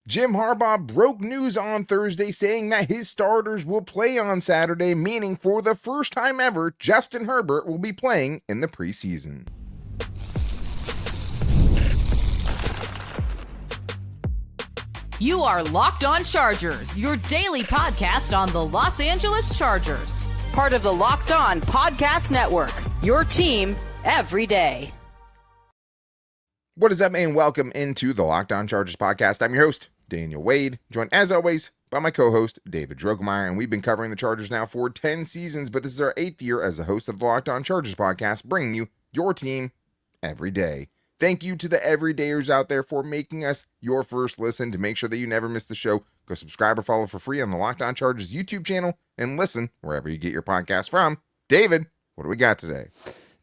Jim Harbaugh broke news on Thursday saying that his starters will play on Saturday, meaning for the first time ever, Justin Herbert will be playing in the preseason. You are Locked On Chargers, your daily podcast on the Los Angeles Chargers. Part of the Locked On Podcast Network, your team every day. What is up, man? Welcome into the Locked On Chargers podcast. I'm your host, Daniel Wade, joined as always by my co-host, David Droegemeier, and we've been covering the Chargers now for 10 seasons, but this is our 8th year as the host of the Locked On Chargers podcast, bringing you your team every day. Thank you to the everydayers out there for making us your first listen. To make sure that you never miss the show, go subscribe or follow for free on the Locked On Chargers YouTube channel and listen wherever you get your podcast from. David, what do we got today?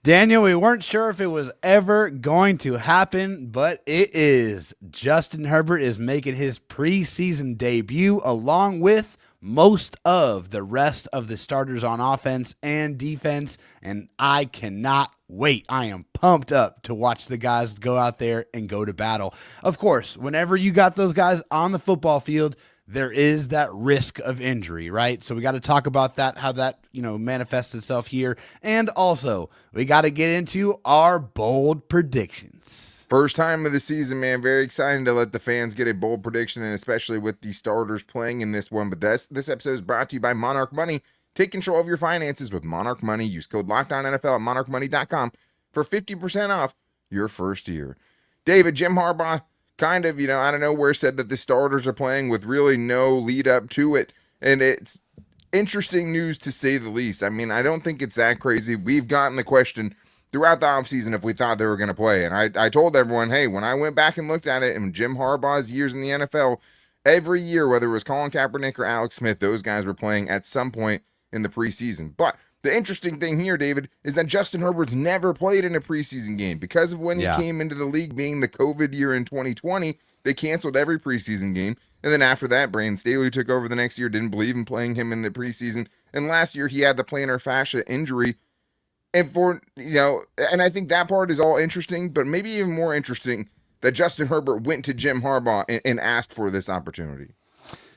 Daniel, we weren't sure if it was ever going to happen, but it is. Justin Herbert is making his preseason debut along with most of the rest of the starters on offense and defense, and I cannot wait. I am pumped up to watch the guys go out there and go to battle. Of course, whenever you got those guys on the football field, there is that risk of injury, right? So we got to talk about that, how that, manifests itself here. And also, we got to get into our bold predictions. First time of the season, man. Very exciting to let the fans get a bold prediction, and especially with the starters playing in this one. But this episode is brought to you by Monarch Money. Take control of your finances with Monarch Money. Use code LOCKEDONNFL at monarchmoney.com for 50% off your first year. David, Jim Harbaugh, kind of, out of nowhere said that the starters are playing with really no lead up to it. And it's interesting news to say the least. I mean, I don't think it's that crazy. We've gotten the question throughout the offseason if we thought they were going to play. And I told everyone, hey, when I went back and looked at it in Jim Harbaugh's years in the NFL, every year, whether it was Colin Kaepernick or Alex Smith, those guys were playing at some point in the preseason. But the interesting thing here, David, is that Justin Herbert's never played in a preseason game. Because of when he came into the league being the COVID year in 2020, they canceled every preseason game. And then after that, Brandon Staley took over the next year, didn't believe in playing him in the preseason. And last year, he had the plantar fascia injury. And and I think that part is all interesting, but maybe even more interesting that Justin Herbert went to Jim Harbaugh and asked for this opportunity.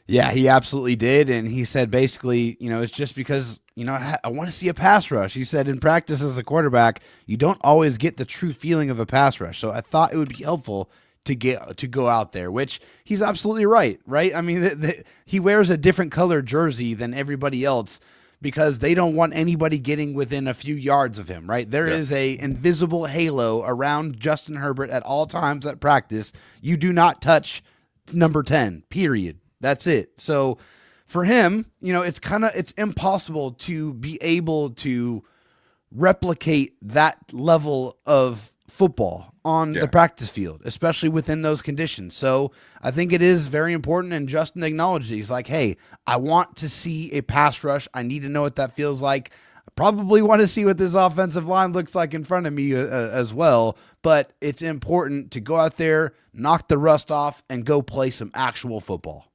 Yeah, he absolutely did. And he said basically, it's just because, I want to see a pass rush. He said in practice as a quarterback, you don't always get the true feeling of a pass rush. So I thought it would be helpful to go out there, which he's absolutely right? I mean, he wears a different color jersey than everybody else because they don't want anybody getting within a few yards of him, right? There is a invisible halo around Justin Herbert at all times at practice. You do not touch number 10, period. That's it. So for him, it's impossible to be able to replicate that level of football on the practice field, especially within those conditions. So I think it is very important. And Justin acknowledged it. He's like, hey, I want to see a pass rush. I need to know what that feels like. I probably want to see what this offensive line looks like in front of me as well. But it's important to go out there, knock the rust off, and go play some actual football.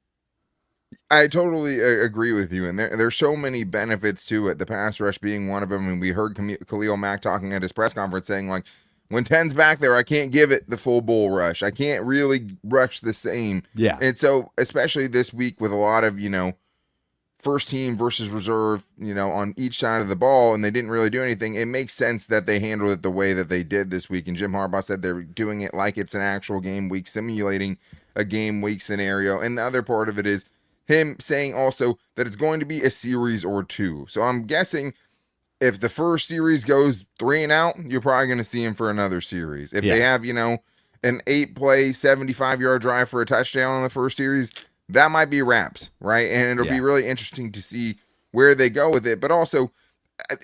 I totally agree with you, and there's so many benefits to it, the pass rush being one of them, and we heard Khalil Mack talking at his press conference saying, like, when 10's back there, I can't give it the full bull rush. I can't really rush the same. Yeah. And so, especially this week with a lot of, first team versus reserve, on each side of the ball, and they didn't really do anything, it makes sense that they handled it the way that they did this week. And Jim Harbaugh said they're doing it like it's an actual game week, simulating a game week scenario. And the other part of it is him saying also that it's going to be a series or two. So I'm guessing if the first series goes 3 and out, you're probably going to see him for another series. If they have, an 8-play, 75-yard drive for a touchdown on the first series, that might be wraps, right? And it'll be really interesting to see where they go with it. But also,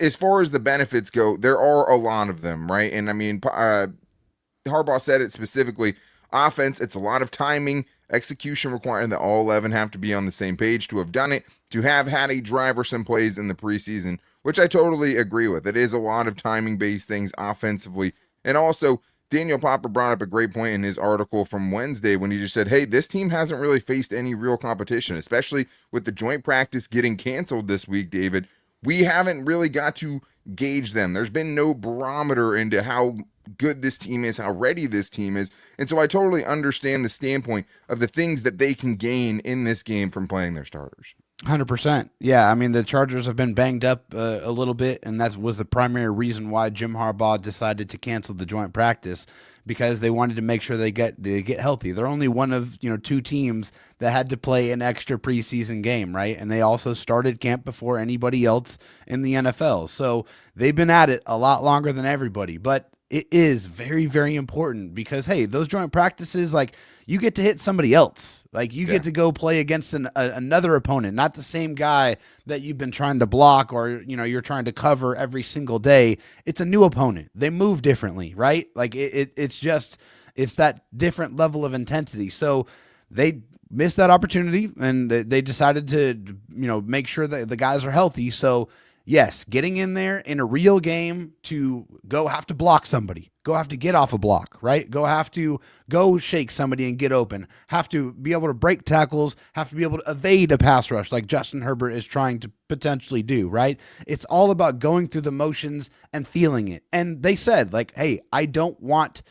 as far as the benefits go, there are a lot of them, right? And I mean, Harbaugh said it specifically. Offense, it's a lot of timing, execution requiring that all 11 have to be on the same page to have done it, to have had a drive or some plays in the preseason, which I totally agree with. It is a lot of timing-based things offensively. And also, Daniel Popper brought up a great point in his article from Wednesday when he just said, hey, this team hasn't really faced any real competition, especially with the joint practice getting canceled this week, David. we haven't really got to gauge them. There's been no barometer into how good this team is, how ready this team is. And so I totally understand the standpoint of the things that they can gain in this game from playing their starters. 100%. Yeah, I mean, the Chargers have been banged up a little bit, and that was the primary reason why Jim Harbaugh decided to cancel the joint practice, because they wanted to make sure they get healthy. They're only one of, two teams that had to play an extra preseason game, right? And they also started camp before anybody else in the NFL. So they've been at it a lot longer than everybody, but it is very, very important because, hey, those joint practices, like, you get to hit somebody else. Like, you get to go play against another opponent, not the same guy that you've been trying to block or, you're trying to cover every single day. It's a new opponent. They move differently, right? Like, it's that different level of intensity. So they missed that opportunity, and they decided to, make sure that the guys are healthy. So, yes, getting in there in a real game to go have to block somebody, go have to get off a block, right? Have to go shake somebody and get open, have to be able to break tackles, have to be able to evade a pass rush like Justin Herbert is trying to potentially do, right? It's all about going through the motions and feeling it. And they said, like, hey, I don't want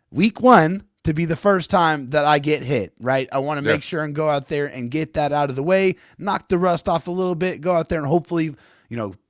week 1 to be the first time that I get hit, right? I want to make sure and go out there and get that out of the way, knock the rust off a little bit, go out there and hopefully,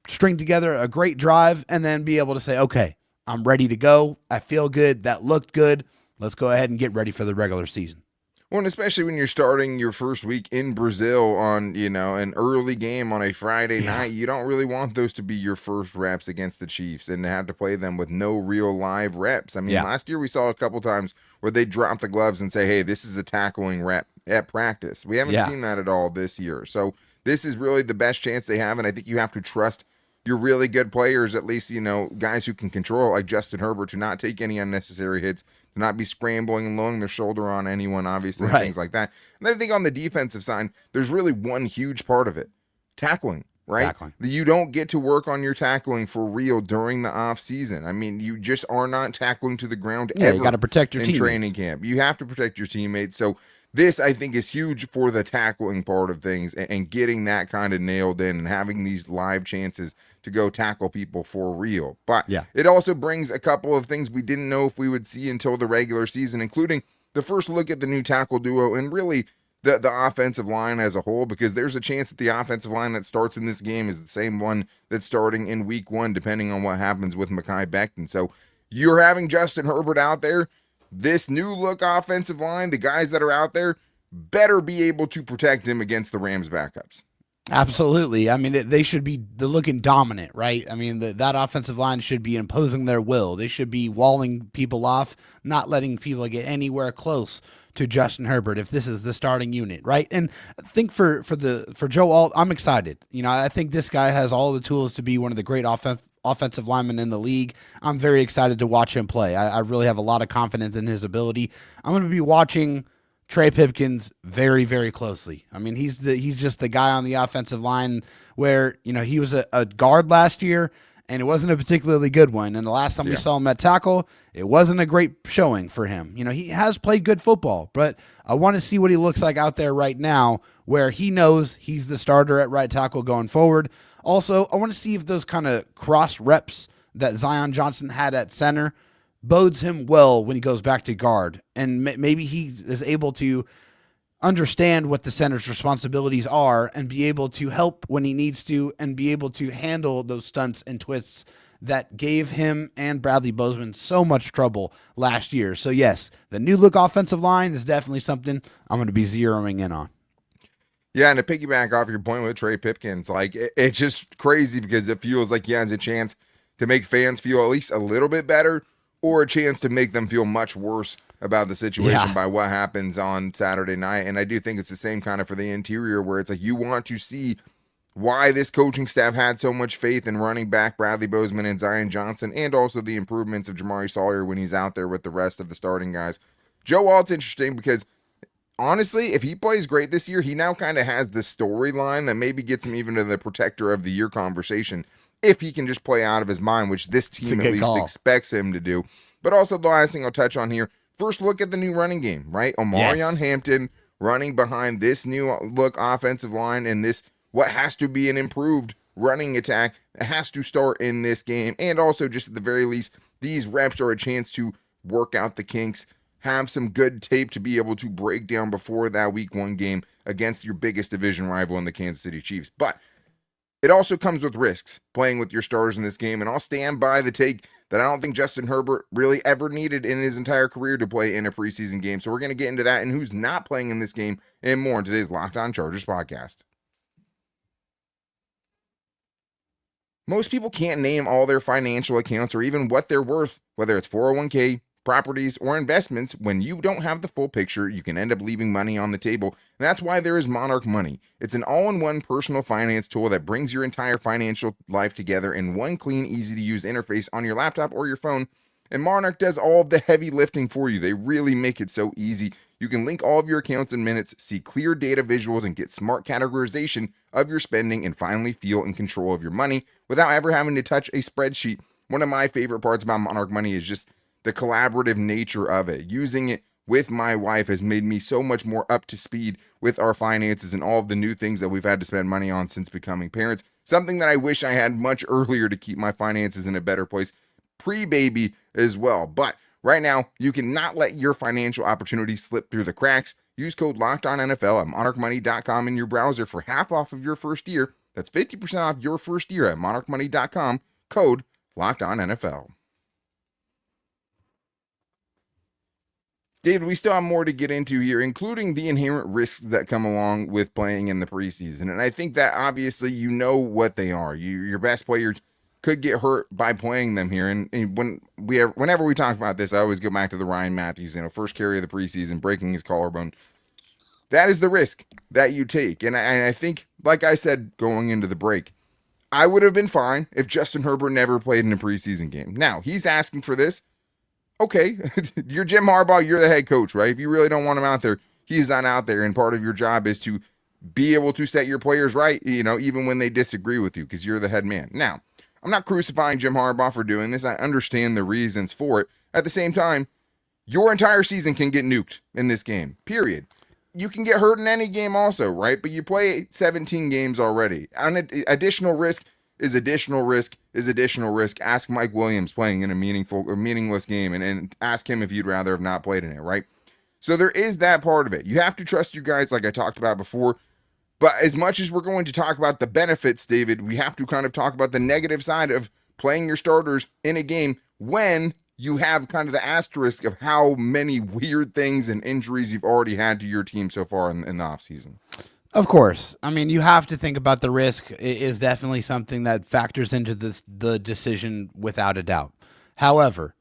string together a great drive and then be able to say, okay, I'm ready to go. I feel good. That looked good. Let's go ahead and get ready for the regular season. Well, and especially when you're starting your first week in Brazil on, an early game on a Friday night, you don't really want those to be your first reps against the Chiefs and to have to play them with no real live reps. I mean, last year we saw a couple times where they drop the gloves and say, hey, this is a tackling rep at practice. We haven't seen that at all this year. So this is really the best chance they have, and I think you have to trust your really good players, at least, guys who can control, like Justin Herbert, to not take any unnecessary hits, to not be scrambling and lowering their shoulder on anyone, obviously, and things like that. And I think on the defensive side, there's really one huge part of it, tackling, right? Tackling. You don't get to work on your tackling for real during the off season. I mean, you just are not tackling to the ground ever. You got to protect your teammates. Training camp. You have to protect your teammates. So this, I think, is huge for the tackling part of things and getting that kind of nailed in and having these live chances to go tackle people for real. But it also brings a couple of things we didn't know if we would see until the regular season, including the first look at the new tackle duo and really the offensive line as a whole, because there's a chance that the offensive line that starts in this game is the same one that's starting in week 1, depending on what happens with Mekhi Becton. So you're having Justin Herbert out there. This new look offensive line, the guys that are out there, better be able to protect him against the Rams backups. Absolutely. I mean, they should be looking dominant, right? I mean, that offensive line should be imposing their will. They should be walling people off, not letting people get anywhere close to Justin Herbert if this is the starting unit, right? And I think for Joe Alt, I'm excited. I think this guy has all the tools to be one of the great offensive linemen in the league. I'm very excited to watch him play. I really have a lot of confidence in his ability. I'm going to be watching Trey Pipkins very, very closely. I mean, he's just the guy on the offensive line where, he was a guard last year and it wasn't a particularly good one. And the last time we saw him at tackle, it wasn't a great showing for him. He has played good football, but I want to see what he looks like out there right now where he knows he's the starter at right tackle going forward. Also, I want to see if those kind of cross reps that Daiyan Johnston had at center bodes him well when he goes back to guard. And maybe he is able to understand what the center's responsibilities are and be able to help when he needs to and be able to handle those stunts and twists that gave him and Bradley Bozeman so much trouble last year. So, yes, the new look offensive line is definitely something I'm going to be zeroing in on. Yeah, and to piggyback off your point with Trey Pipkins, like it's just crazy because it feels like he has a chance to make fans feel at least a little bit better or a chance to make them feel much worse about the situation by what happens on Saturday night. And I do think it's the same kind of for the interior where it's like you want to see why this coaching staff had so much faith in running back Bradley Bozeman and Daiyan Johnson and also the improvements of Jamari Sawyer when he's out there with the rest of the starting guys. Joe Alt's interesting because honestly, if he plays great this year, he now kind of has the storyline that maybe gets him even to the protector of the year conversation if he can just play out of his mind, which this team at least expects him to do. But also the last thing I'll touch on here, first look at the new running game, right? Omarion Hampton running behind this new look offensive line and this what has to be an improved running attack that has to start in this game. And also, just at the very least, these reps are a chance to work out the kinks, have some good tape to be able to break down before that week 1 game against your biggest division rival in the Kansas City Chiefs. But it also comes with risks playing with your starters in this game, and I'll stand by the take that I don't think Justin Herbert really ever needed in his entire career to play in a preseason game. So we're going to get into that and who's not playing in this game and more in today's Locked On Chargers podcast. Most people can't name all their financial accounts or even what they're worth, whether it's 401k, properties, or investments. When you don't have the full picture, you can end up leaving money on the table. And that's why there is Monarch Money. It's an all-in-one personal finance tool that brings your entire financial life together in one clean, easy-to-use interface on your laptop or your phone. And Monarch does all of the heavy lifting for you. They really make it so easy. You can link all of your accounts in minutes, see clear data visuals, and get smart categorization of your spending, and finally feel in control of your money without ever having to touch a spreadsheet. One of my favorite parts about Monarch Money is just the collaborative nature of it. Using it with my wife has made me so much more up to speed with our finances and all of the new things that we've had to spend money on since becoming parents. Something that I wish I had much earlier to keep my finances in a better place, pre-baby as well. But right now, you cannot let your financial opportunities slip through the cracks. Use code LOCKEDONNFL at monarchmoney.com in your browser for half off of your first year. That's 50% off your first year at monarchmoney.com. Code LOCKEDONNFL. David, we still have more to get into here, including the inherent risks that come along with playing in the preseason. And I think that obviously you know what they are. Your best players could get hurt by playing them here. And whenever we talk about this, I always go back to the Ryan Matthews, first carry of the preseason, breaking his collarbone. That is the risk that you take. And I think, like I said, going into the break, I would have been fine if Justin Herbert never played in a preseason game. Now, he's asking for this. Okay, you're Jim Harbaugh, you're the head coach, right? If you really don't want him out there, he's not out there, and part of your job is to be able to set your players right, even when they disagree with you, because you're the head man. Now, I'm not crucifying Jim Harbaugh for doing this. I understand the reasons for it. At the same time, your entire season can get nuked in this game, period. You can get hurt in any game also, right? But you play 17 games already. Additional risk is additional risk is additional risk. Ask Mike Williams playing in a meaningless game and ask him if you'd rather have not played in it, right? So there is that part of it. You have to trust your guys like I talked about before. But as much as we're going to talk about the benefits, David, we have to kind of talk about the negative side of playing your starters in a game when you have kind of the asterisk of how many weird things and injuries you've already had to your team so far in the offseason. Of course. I mean, you have to think about the risk. It is definitely something that factors into the decision without a doubt. However,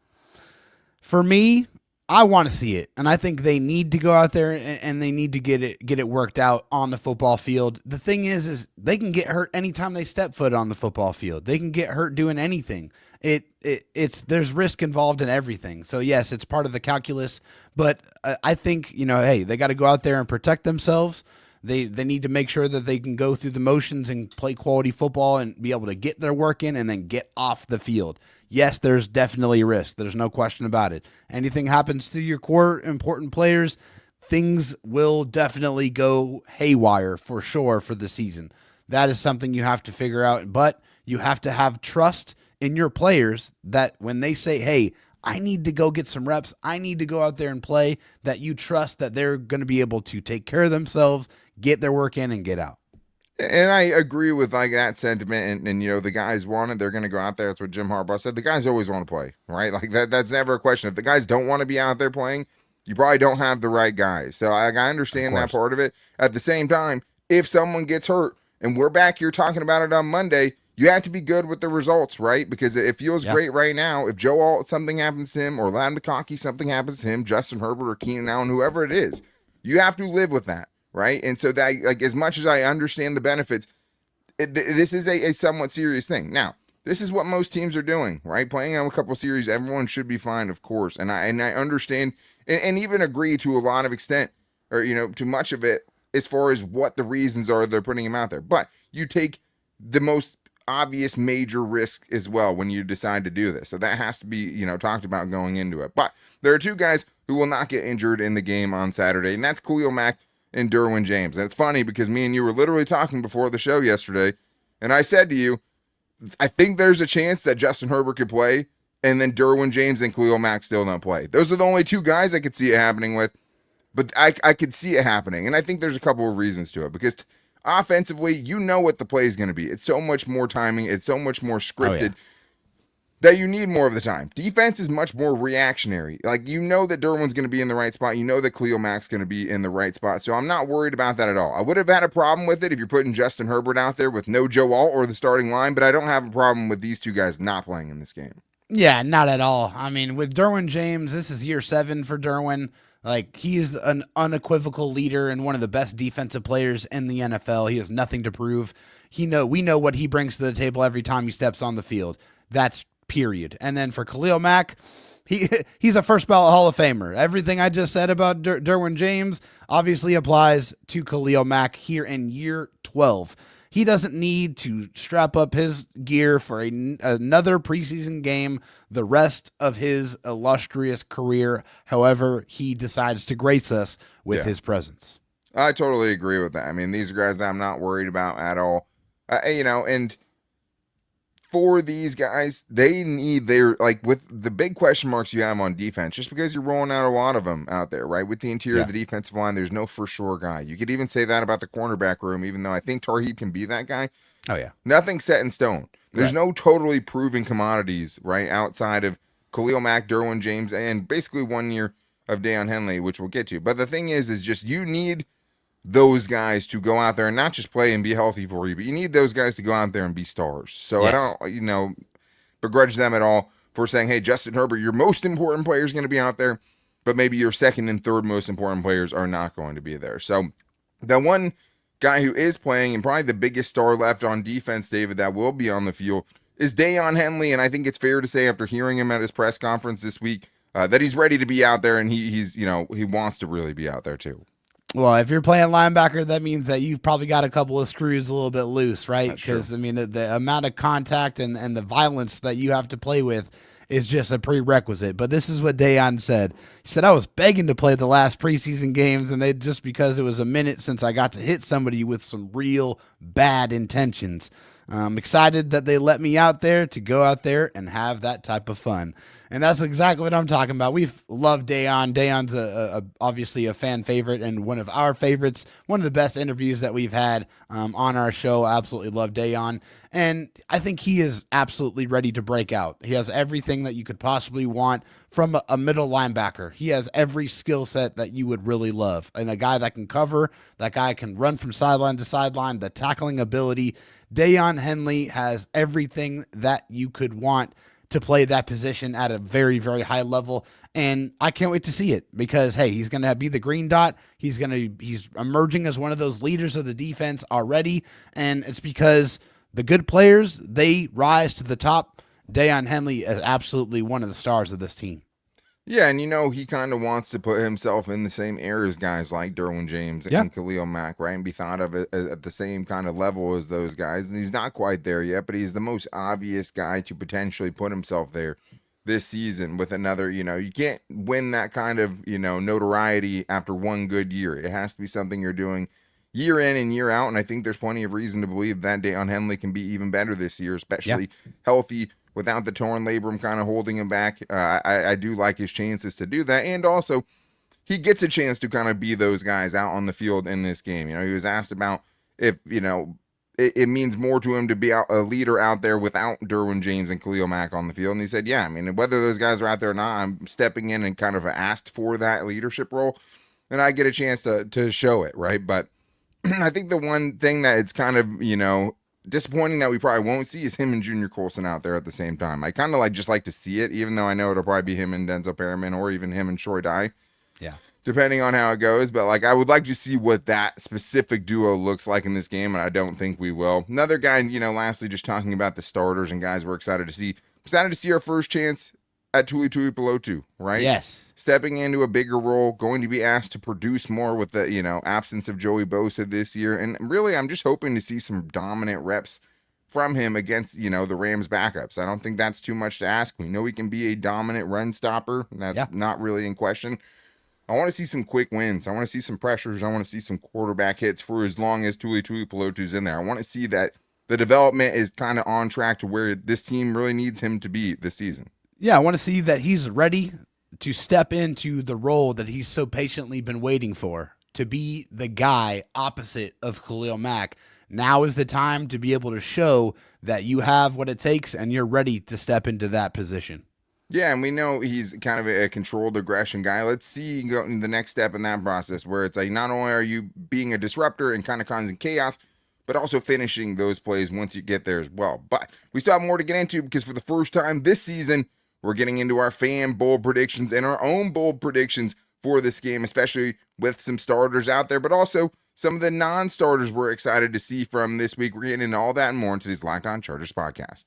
for me, I want to see it, and I think they need to go out there and they need to get it worked out on the football field. The thing is they can get hurt anytime they step foot on the football field. They can get hurt doing anything. There's risk involved in everything. So yes, it's part of the calculus, but I think, hey, they got to go out there and protect themselves. They need to make sure that they can go through the motions and play quality football and be able to get their work in and then get off the field. Yes, there's definitely risk. There's no question about it. Anything happens to your core important players, things will definitely go haywire for sure for the season. That is something you have to figure out, but you have to have trust in your players that when they say, hey, I need to go get some reps, I need to go out there and play, that you trust that they're going to be able to take care of themselves, get their work in, and get out. And I agree with that sentiment. And the guys want it, they're going to go out there. That's what Jim Harbaugh said. The guys always want to play, right? That's never a question. If the guys don't want to be out there playing, you probably don't have the right guys. So I understand that part of it. At the same time, if someone gets hurt, and we're back here talking about it on Monday, you have to be good with the results, right? Because it feels great right now. If Joe Alt, something happens to him, or Ladd McConkey, something happens to him, Justin Herbert or Keenan Allen, whoever it is, you have to live with that. Right. And so that, as much as I understand the benefits, this is a somewhat serious thing. Now, this is what most teams are doing, right? Playing on a couple of series, everyone should be fine, of course. And I understand and even agree to a lot of extent, or, to much of it, as far as what the reasons are they're putting him out there. But you take the most obvious major risk as well when you decide to do this. So that has to be, talked about going into it. But there are two guys who will not get injured in the game on Saturday, and that's Khalil Mack and Derwin James. And it's funny because me and you were literally talking before the show yesterday, And I said to you, I think there's a chance that Justin Herbert could play, and then Derwin James and Khalil Mack still don't play. Those are the only two guys I could see it happening with, but I could see it happening. And I think there's a couple of reasons to it, because offensively, you know what the play is going to be. It's so much more timing. It's so much more scripted. That you need more of the time. Defense is much more reactionary. Like, you know that Derwin's going to be in the right spot. You know that Khalil Mack's going to be in the right spot. So I'm not worried about that at all. I would have had a problem with it if you're putting Justin Herbert out there with no Joe Alt or the starting line, but I don't have a problem with these two guys not playing in this game. Yeah, not at all. I mean, with Derwin James, this is year 7 for Derwin. Like, he is an unequivocal leader and one of the best defensive players in the NFL. He has nothing to prove. We know what he brings to the table every time he steps on the field. That's period. And then for Khalil Mack, he's a first ballot Hall of Famer. Everything I just said about Derwin James obviously applies to Khalil Mack here in year 12. He doesn't need to strap up his gear for another preseason game the rest of his illustrious career, however he decides to grace us with his presence. I totally agree with that. I mean, these are guys that I'm not worried about at all. And for these guys, they need with the big question marks you have on defense, just because you're rolling out a lot of them out there, right? With the interior of the defensive line, there's no for sure guy. You could even say that about the cornerback room, even though I think Tarheeb can be that guy. Oh, yeah. Nothing's set in stone. There's no totally proven commodities, right, outside of Khalil Mack, Derwin James, and basically 1 year of Daiyan Henley, which we'll get to. But the thing is just you need those guys to go out there and not just play and be healthy for you, but you need those guys to go out there and be stars. So I don't, begrudge them at all for saying, hey, Justin Herbert, your most important player is going to be out there, but maybe your second and third most important players are not going to be there. So the one guy who is playing, and probably the biggest star left on defense, David, that will be on the field is Daiyan Henley. And I think it's fair to say, after hearing him at his press conference this week, that he's ready to be out there, and he wants to really be out there too. Well, if you're playing linebacker, that means that you've probably got a couple of screws a little bit loose, right? Because, I mean, the amount of contact and the violence that you have to play with is just a prerequisite. But this is what Daiyan said. He said, I was begging to play the last preseason games, and just because it was a minute since I got to hit somebody with some real bad intentions. I'm excited that they let me out there to go out there and have that type of fun. And that's exactly what I'm talking about. We've loved Daiyan. Daiyan's obviously a fan favorite and one of our favorites. One of the best interviews that we've had on our show. Absolutely love Daiyan. And I think he is absolutely ready to break out. He has everything that you could possibly want from a middle linebacker. He has every skill set that you would really love. And a guy that can cover, that guy can run from sideline to sideline, the tackling ability. Daiyan Henley has everything that you could want to play that position at a very, very high level. And I can't wait to see it because, hey, he's going to be the green dot. He's emerging as one of those leaders of the defense already. And it's because the good players, they rise to the top. Daiyan Henley is absolutely one of the stars of this team. Yeah, and he kind of wants to put himself in the same air as guys like Derwin James and Khalil Mack, right? And be thought of at the same kind of level as those guys. And he's not quite there yet, but he's the most obvious guy to potentially put himself there this season with another, you can't win that kind of, notoriety after one good year. It has to be something you're doing year in and year out. And I think there's plenty of reason to believe that Daiyan Henley can be even better this year, especially healthy, without the torn labrum kind of holding him back. I do like his chances to do that. And also, he gets a chance to kind of be those guys out on the field in this game. He was asked about if, it means more to him to be a leader out there without Derwin James and Khalil Mack on the field. And he said, yeah, I mean, whether those guys are out there or not, I'm stepping in and kind of asked for that leadership role. And I get a chance to show it, right? But I think the one thing that it's kind of, disappointing that we probably won't see is him and Junior Colson out there at the same time. I kind of just like to see it, even though I know it'll probably be him and Denzel Perriman or even him and Troy Dye. Yeah. Depending on how it goes. But I would like to see what that specific duo looks like in this game, and I don't think we will. Another guy, lastly, just talking about the starters and guys we're excited to see. Excited to see our first chance at Tuli Tuipulotu, right? Yes. Stepping into a bigger role, going to be asked to produce more with the, absence of Joey Bosa this year. And really, I'm just hoping to see some dominant reps from him against, the Rams backups. I don't think that's too much to ask. We know he can be a dominant run stopper. That's not really in question. I want to see some quick wins. I want to see some pressures. I want to see some quarterback hits for as long as Tuli Tuipulotu's in there. I want to see that the development is kind of on track to where this team really needs him to be this season. Yeah, I want to see that he's ready to step into the role that he's so patiently been waiting for, to be the guy opposite of Khalil Mack. Now is the time to be able to show that you have what it takes and you're ready to step into that position. Yeah, and we know he's kind of a controlled aggression guy. Let's see go in the next step in that process where it's like not only are you being a disruptor and kind of causing chaos, but also finishing those plays once you get there as well. But we still have more to get into because for the first time this season, we're getting into our fan bold predictions and our own bold predictions for this game, especially with some starters out there, but also some of the non-starters we're excited to see from this week. We're getting into all that and more in today's Locked On Chargers podcast.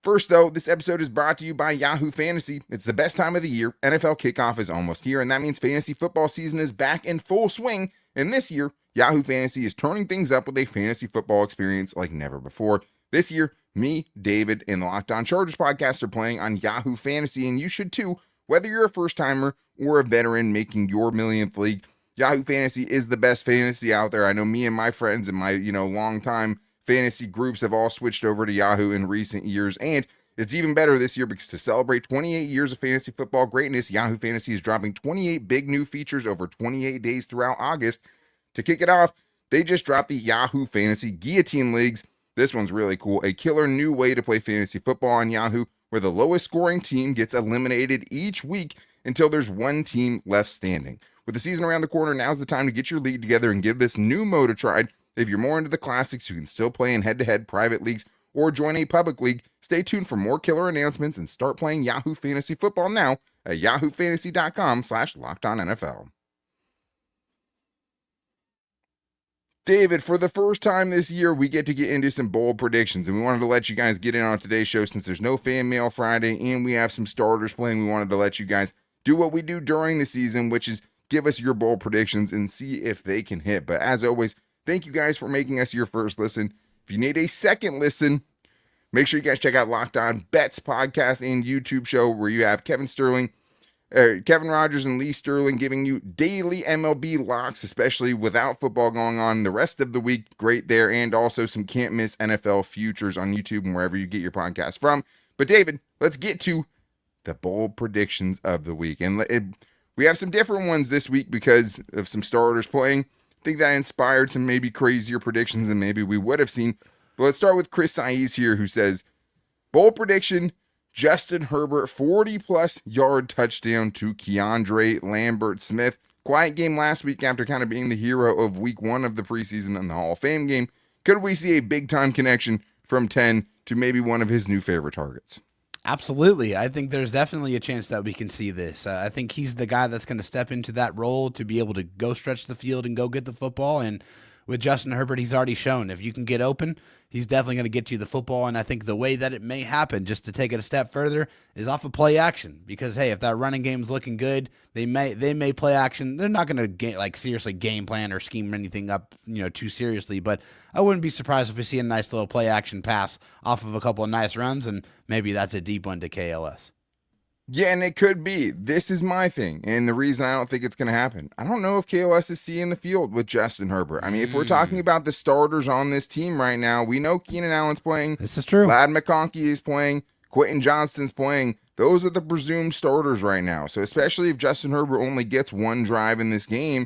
First, though, this episode is brought to you by Yahoo Fantasy. It's the best time of the year. NFL kickoff is almost here, and that means fantasy football season is back in full swing. And this year, Yahoo Fantasy is turning things up with a fantasy football experience like never before. This year, me, David, and the Locked On Chargers podcast are playing on Yahoo Fantasy, and you should too, whether you're a first-timer or a veteran making your millionth league. Yahoo Fantasy is the best fantasy out there. I know me and my friends and my, long-time fantasy groups have all switched over to Yahoo in recent years, and it's even better this year because to celebrate 28 years of fantasy football greatness, Yahoo Fantasy is dropping 28 big new features over 28 days throughout August. To kick it off, they just dropped the Yahoo Fantasy Guillotine Leagues. This one's really cool. A killer new way to play fantasy football on Yahoo, where the lowest scoring team gets eliminated each week until there's one team left standing. With the season around the corner, now's the time to get your league together and give this new mode a try. If you're more into the classics, you can still play in head-to-head private leagues or join a public league. Stay tuned for more killer announcements and start playing Yahoo Fantasy Football now at yahoofantasy.com/LockedOnNFL. David, for the first time this year, we get to get into some bold predictions, and we wanted to let you guys get in on today's show since there's no Fan Mail Friday and we have some starters playing. We wanted to let you guys do what we do during the season, which is give us your bold predictions and see if they can hit. But as always, thank you guys for making us your first listen. If you need a second listen, make sure you guys check out Locked On Bets podcast and YouTube show where you have Kevin Rogers and Lee Sterling giving you daily MLB locks, especially without football going on the rest of the week. Great there. And also some can't miss NFL futures on YouTube and wherever you get your podcast from. But David, let's get to the bold predictions of the week. And we have some different ones this week because of some starters playing. I think that inspired some maybe crazier predictions than maybe we would have seen. But let's start with Chris Saiz here, who says, bold prediction, Justin Herbert, 40-plus yard touchdown to Keandre Lambert-Smith. Quiet game last week after kind of being the hero of week 1 of the preseason and the Hall of Fame game. Could we see a big-time connection from 10 to maybe one of his new favorite targets? Absolutely. I think there's definitely a chance that we can see this. I think he's the guy that's going to step into that role to be able to go stretch the field and go get the football. And with Justin Herbert, he's already shown if you can get open, he's definitely going to get you the football. And I think the way that it may happen, just to take it a step further, is off of play action. Because, hey, if that running game's looking good, they may play action. They're not going to seriously game plan or scheme anything up, too seriously. But I wouldn't be surprised if we see a nice little play action pass off of a couple of nice runs, and maybe that's a deep one to KLS. Yeah, and it could be. This is my thing, and the reason I don't think it's going to happen. I don't know if KOS is seeing the field with Justin Herbert. I mean, if we're talking about the starters on this team right now, we know Keenan Allen's playing. This is true. Ladd McConkey is playing. Quentin Johnston's playing. Those are the presumed starters right now. So especially if Justin Herbert only gets one drive in this game,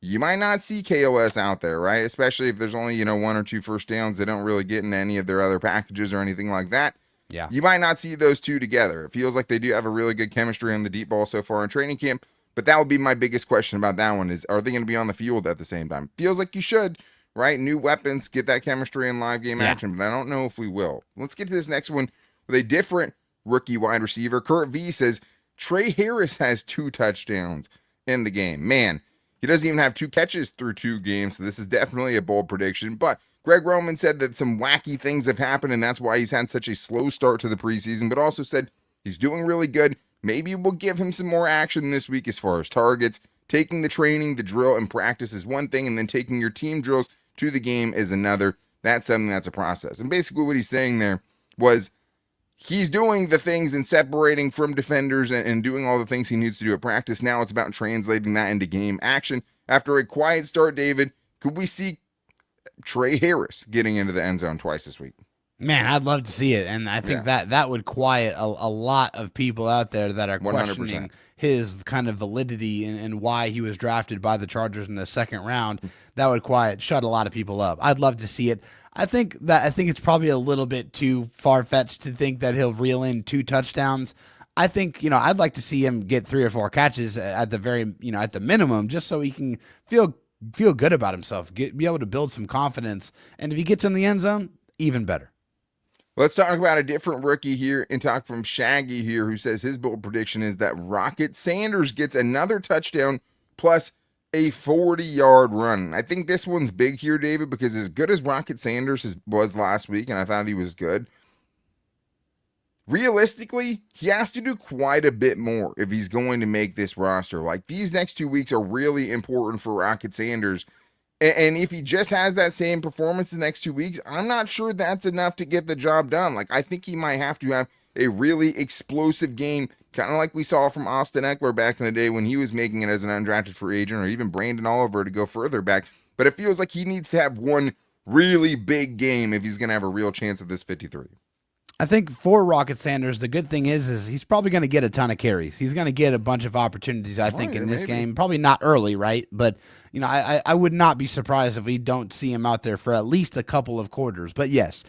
you might not see KOS out there, right? Especially if there's only, 1 or 2 first downs. They don't really get in any of their other packages or anything like that. Yeah. You might not see those two together. It feels like they do have a really good chemistry on the deep ball so far in training camp, but that would be my biggest question about that one is, are they going to be on the field at the same time? Feels like you should, right? New weapons, get that chemistry in live game action, but I don't know if we will. Let's get to this next one with a different rookie wide receiver. Kurt V says, Trey Harris has 2 touchdowns in the game. Man, he doesn't even have 2 catches through 2 games, so this is definitely a bold prediction, but Greg Roman said that some wacky things have happened, and that's why he's had such a slow start to the preseason, but also said he's doing really good. Maybe we'll give him some more action this week as far as targets. Taking the training, the drill, and practice is one thing, and then taking your team drills to the game is another. That's something that's a process. And basically what he's saying there was he's doing the things and separating from defenders and doing all the things he needs to do at practice. Now it's about translating that into game action. After a quiet start, David, Could we see Trey Harris getting into the end zone twice this week? Man, I'd love to see it, and I think that would quiet a lot of people out there that are 100%. questioning his kind of validity and why he was drafted by the Chargers in the second round. That would shut a lot of people up. I'd love to see it. I think it's probably a little bit too far-fetched to think that he'll reel in 2 touchdowns. I think, I'd like to see him get 3 or 4 catches at the very, at the minimum, just so he can feel good about himself, be able to build some confidence. And if he gets in the end zone, even better. Let's talk about a different rookie here and talk from Shaggy here, who says his bold prediction is that Rocket Sanders gets another touchdown plus a 40-yard run. I think this one's big here, David, because as good as Rocket Sanders was last week, and I thought he was good, realistically, he has to do quite a bit more if he's going to make this roster. Like, these next 2 weeks are really important for Rocket Sanders. And if he just has that same performance the next 2 weeks, I'm not sure that's enough to get the job done. Like, I think he might have to have a really explosive game, kind of like we saw from Austin Eckler back in the day when he was making it as an undrafted free agent, or even Brandon Oliver to go further back. But it feels like he needs to have one really big game if he's going to have a real chance at this 53. I think for Rocket Sanders, the good thing is he's probably going to get a ton of carries. He's going to get a bunch of opportunities, I think, in this game. Probably not early, right? But, I would not be surprised if we don't see him out there for at least a couple of quarters. But, yes,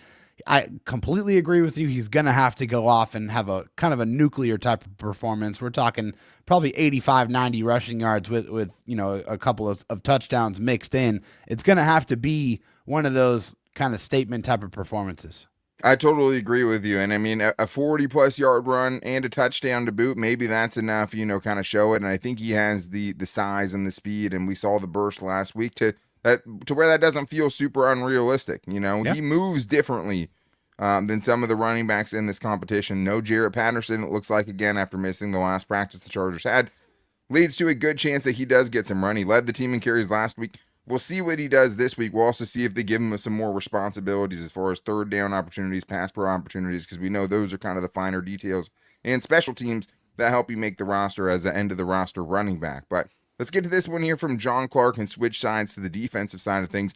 I completely agree with you. He's going to have to go off and have a kind of a nuclear type of performance. We're talking probably 85, 90 rushing yards with a couple of touchdowns mixed in. It's going to have to be one of those kind of statement type of performances. I totally agree with you. And I mean, a 40-plus yard run and a touchdown to boot, maybe that's enough, kind of show it. And I think he has the size and the speed, and we saw the burst last week to where that doesn't feel super unrealistic. He moves differently than some of the running backs in this competition. No Jarrett Patterson, it looks like, again, after missing the last practice the Chargers had. Leads to a good chance that he does get some run. He led the team in carries last week. We'll see what he does this week. We'll also see if they give him some more responsibilities as far as third down opportunities, pass pro opportunities, because we know those are kind of the finer details and special teams that help you make the roster as an end of the roster running back. But let's get to this one here from John Clark and switch sides to the defensive side of things.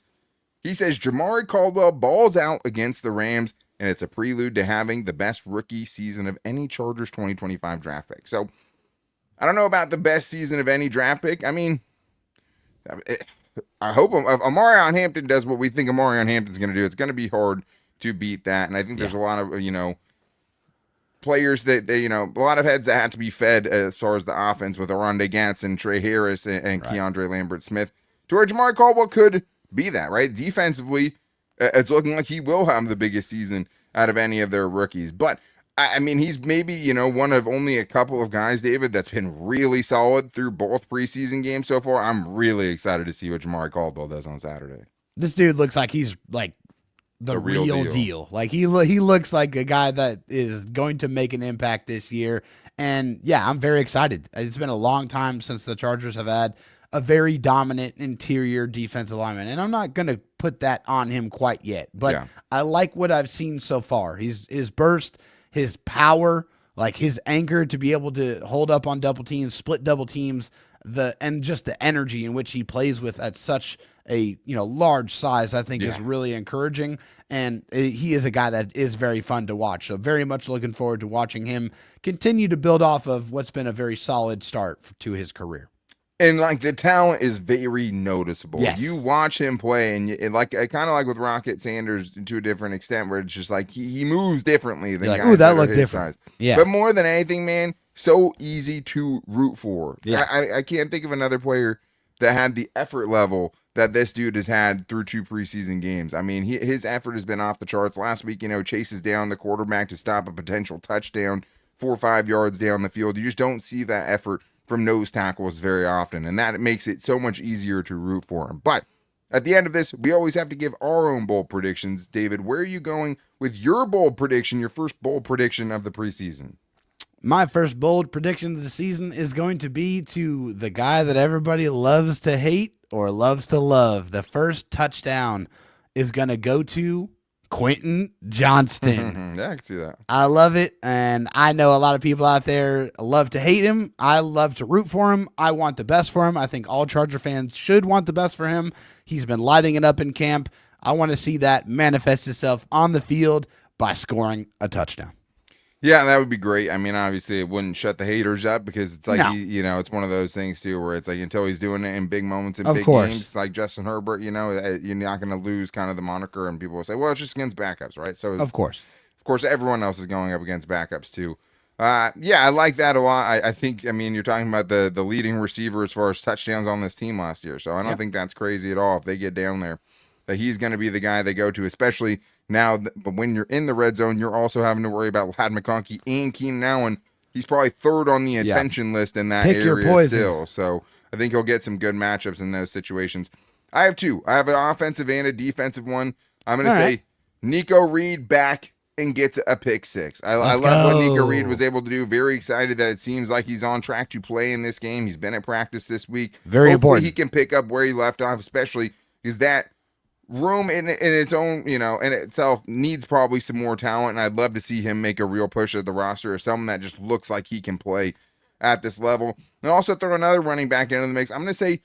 He says Jamari Caldwell balls out against the Rams, and it's a prelude to having the best rookie season of any Chargers 2025 draft pick. So I don't know about the best season of any draft pick. I mean, I hope Amarion Hampton does what we think Amarion Hampton's going to do. It's going to be hard to beat that. And I think there's a lot of, players that, a lot of heads that have to be fed as far as the offense with Oronde Gadsden, Trey Harris, and Keandre Lambert-Smith, to where Jamari Caldwell could be that, right? Defensively, it's looking like he will have the biggest season out of any of their rookies. But I mean, he's maybe, one of only a couple of guys, David, that's been really solid through both preseason games so far. I'm really excited to see what Jamari Caldwell does on Saturday. This dude looks like he's like the real deal. Like he looks like a guy that is going to make an impact this year. And yeah, I'm very excited. It's been a long time since the Chargers have had a very dominant interior defensive lineman. And I'm not going to put that on him quite yet, but I like what I've seen so far. His burst, his power, like his anchor to be able to hold up on double teams, split double teams, and just the energy in which he plays with at such a large size, I think is really encouraging. And he is a guy that is very fun to watch. So very much looking forward to watching him continue to build off of what's been a very solid start to his career. And like the talent is very noticeable. Yes. You watch him play, and like kind of like with Rocket Sanders to a different extent, where it's just like he moves differently than guys that are his size. Yeah. But more than anything, man, so easy to root for. Yeah. I can't think of another player that had the effort level that this dude has had through 2 preseason games. I mean, his effort has been off the charts. Last week, chases down the quarterback to stop a potential touchdown 4 or 5 yards down the field. You just don't see that effort from nose tackles very often, and that makes it so much easier to root for him. But at the end of this, we always have to give our own bold predictions. David, where are you going with your bold prediction, your first bold prediction of the preseason? My first bold prediction of the season is going to be to the guy that everybody loves to hate or loves to love. The first touchdown is going to go to Quentin Johnston. Yeah, I can see that. I love it, and I know a lot of people out there love to hate him. I love to root for him. I want the best for him. I think all Charger fans should want the best for him. He's been lighting it up in camp. I want to see that manifest itself on the field by scoring a touchdown. Yeah, that would be great. I mean, obviously, it wouldn't shut the haters up because it's like, No. it's one of those things, too, where it's like until he's doing it in big moments in Of big course. games, like Justin Herbert, you're not going to lose kind of the moniker, and people will say, well, it's just against backups, right? So, Of course, everyone else is going up against backups, too. I like that a lot. I think, you're talking about the leading receiver as far as touchdowns on this team last year, so I don't think that's crazy at all if they get down there, that he's going to be the guy they go to, especially now. But when you're in the red zone, you're also having to worry about Ladd McConkey and Keenan Allen. He's probably third on the attention list in that Pick your area poison. still. So I think he'll get some good matchups in those situations. I have two. I have an offensive and a defensive one. I'm going to say Nico Reed back and gets a pick six. I love what Nico Reed was able to do. Very excited that it seems like he's on track to play in this game. He's been at practice this week. Very Hopefully important. he can pick up where he left off, especially because that room in its own, in itself needs probably some more talent, and I'd love to see him make a real push at the roster or someone that just looks like he can play at this level. And also throw another running back into the mix. I'm going to say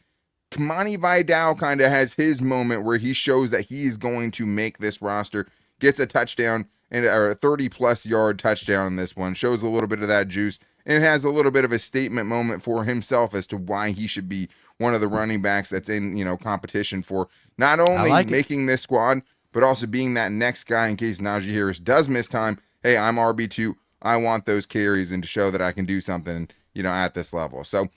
Kamani Vidal kind of has his moment where he shows that he's going to make this roster, gets a touchdown or a 30-plus yard touchdown in this one, shows a little bit of that juice, and has a little bit of a statement moment for himself as to why he should be one of the running backs that's in, competition for not only making this squad, but also being that next guy in case Najee Harris does miss time. Hey, I'm RB2. I want those carries and to show that I can do something, at this level. So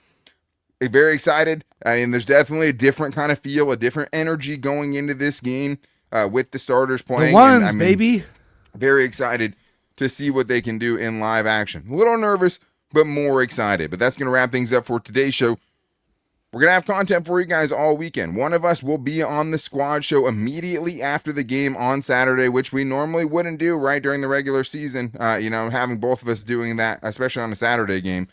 very excited. There's definitely a different kind of feel, a different energy going into this game with the starters playing. The ones, baby. Very excited to see what they can do in live action. A little nervous, but more excited. But that's going to wrap things up for today's show. We're going to have content for you guys all weekend. One of us will be on the squad show immediately after the game on Saturday, which we normally wouldn't do right during the regular season. Having both of us doing that, especially on a Saturday game.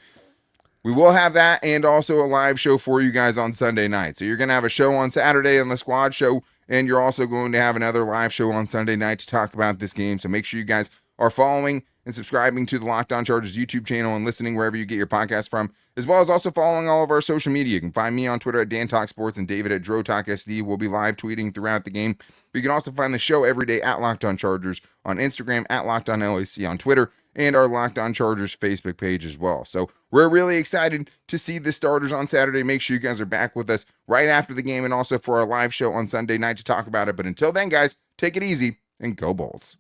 We will have that and also a live show for you guys on Sunday night. So you're going to have a show on Saturday on the squad show, and you're also going to have another live show on Sunday night to talk about this game. So make sure you guys are following and subscribing to the Locked On Chargers YouTube channel and listening wherever you get your podcast from, as well as also following all of our social media. You can find me on Twitter at DanTalkSports and David at DroTalkSD. We'll be live tweeting throughout the game. But you can also find the show every day at Locked On Chargers on Instagram, at Locked On LAC on Twitter, and our Locked On Chargers Facebook page as well. So we're really excited to see the starters on Saturday. Make sure you guys are back with us right after the game and also for our live show on Sunday night to talk about it. But until then, guys, take it easy and go Bolts.